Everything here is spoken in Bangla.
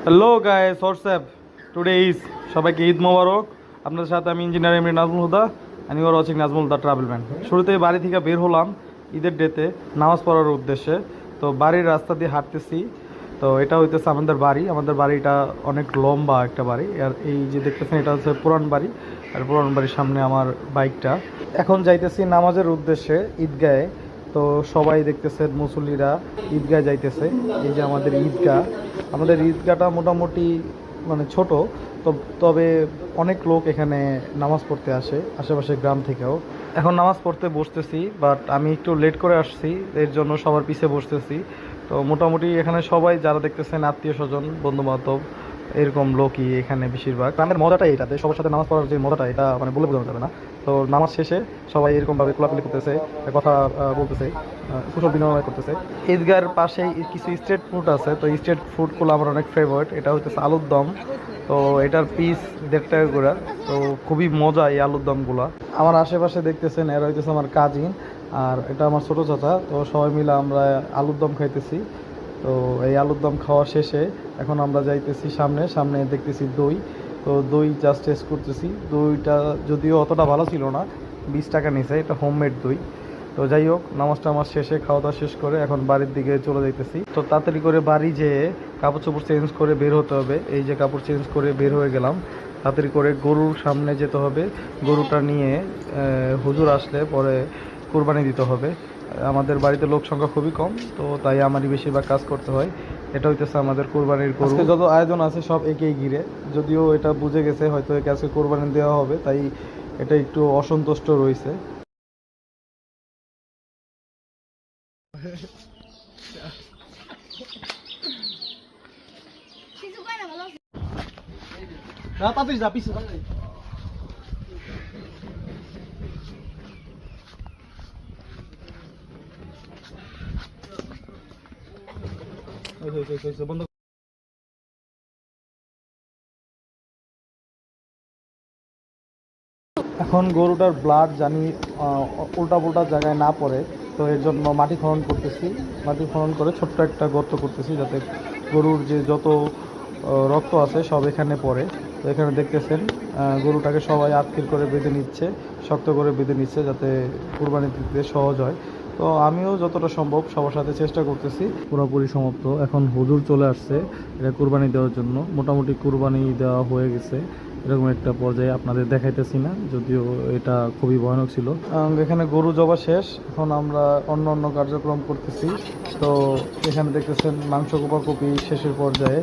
Hello guys WhatsApp today is সবাইকে ঈদ মোবারক। আপনাদের সাথে আমি engineer MD Nazmul Huda and you are watching Nazmul Huda travel man. শুরুতেই বাড়ি থেকে বের হলাম ঈদের ডেতে নামাজ পড়ার উদ্দেশ্যে। তো বাড়ির রাস্তা দিয়ে হাঁটতেছি। তো এটা হইতেছে আমাদের বাড়ি। আমাদের বাড়িটা অনেক লম্বা একটা বাড়ি, আর এই যে দেখতেছেন এটা হচ্ছে পুরান বাড়ি, আর পুরান বাড়ির সামনে আমার বাইকটা। এখন যাইতেছি নামাজের উদ্দেশ্যে ঈদগাহে। তো সবাই দেখতেছেন মুসল্লিরা ঈদগাহ যাইতেছে। এই যে আমাদের ঈদগাহটা মোটামুটি মানে ছোট, তবে অনেক লোক এখানে নামাজ পড়তে আসে আশেপাশের গ্রাম থেকেও। এখন নামাজ পড়তে বসতেছি, বাট আমি একটু লেট করে আসছি, এর জন্য সবার পিছে বসতেছি। তো মোটামুটি এখানে সবাই যারা দেখতেছেন আত্মীয় স্বজন বন্ধু বান্ধব এরকম লোকই এখানে বেশিরভাগ। গ্রামের মজাটাই এটাতে, সবার সাথে নামাজ পড়ার যে মজাটা এটা মানে বলে বোঝানো যাবে না। তো নামাজ শেষে সবাই এরকমভাবে কোলাকুলি করতেছে, কথা বলতেছে, কুশল বিনিময় করতেছে। ঈদগাহের পাশেই কিছু স্ট্রিট ফুড আছে। তো স্ট্রিট ফুডগুলো আমার অনেক ফেভারিট। এটা হচ্ছে আলুর দম। তো এটার পিস 1.5 টাকা করে। তো খুবই মজা এই আলুর দমগুলো। আমার আশেপাশে দেখতেছেন এরা হইতেছে আমার কাজিন, আর এটা আমার ছোটো চাচা। তো সবাই মিলে আমরা আলুর দম খাইতেছি। তো এই আলুর দম খাওয়া শেষে এখন আমরা যাইতেছি সামনে দেখতেছি দই। তো দই জাস্ট টেস্ট করতেছি। দইটা যদিও অতটা ভালো ছিল না, 20 টাকা নিছে। এটা হোমমেড দই। তো যাই হোক, নামাজটা আমার শেষে খাওয়া দাওয়া শেষ করে এখন বাড়ির দিকে চলে যাইতেছি। তো তাড়াতাড়ি করে বাড়ি যেয়ে কাপড় চোপড় চেঞ্জ করে বের হতে হবে। এই যে কাপড় চেঞ্জ করে বের হয়ে গেলাম। তাড়াতাড়ি করে গরুর সামনে যেতে হবে। গরুটা নিয়ে হুজুর আসলে পরে কুরবানি দিতে হবে। আমাদের বাড়িতে লোক সংখ্যা খুবই কম, তো তাই আমারই বেশিরভাগ কাজ করতে হয়। এটা হইতেছে আমাদের কোরবানির গরু। আজকে যত আয়োজন আছে সব একেই ঘিরে। যদিও এটা বুঝে গেছে হয়তো একে আজকে কোরবানি দেওয়া হবে, তাই এটা একটু অসন্তুষ্ট রয়েছে। বন্ধ। এখন গরুটার ব্লাড জানি উল্টা পুল্টা জায়গায় না পড়ে, তো এর জন্য মাটি খনন করতেছি। মাটি খনন করে ছোট্ট একটা গর্ত করতেছি, যাতে গরুর যে যত রক্ত আছে সব এখানে পড়ে। তো এখানে দেখতেছেন গরুটাকে সবাই আটকির করে বেঁধে নিচ্ছে, শক্ত করে বেঁধে নিচ্ছে, যাতে কুরবানি দিতে সহজ হয়। তো আমিও যতটা সম্ভব সবার সাথে চেষ্টা করতেছি। পুরোপুরি সমাপ্ত। এখন হুজুর চলে আসছে এটা কুরবানি দেওয়ার জন্য। মোটামুটি কুরবানি দেওয়া হয়ে গেছে এরকম একটা পর্যায়ে, আপনাদের দেখাইতেছি না, যদিও এটা খুবই ভয়ানক ছিল। এখানে গরু জবা শেষ, এখন আমরা অন্য কার্যক্রম করতেছি। তো এখানে দেখতেছেন মাংস কোপাকুপি শেষের পর্যায়ে।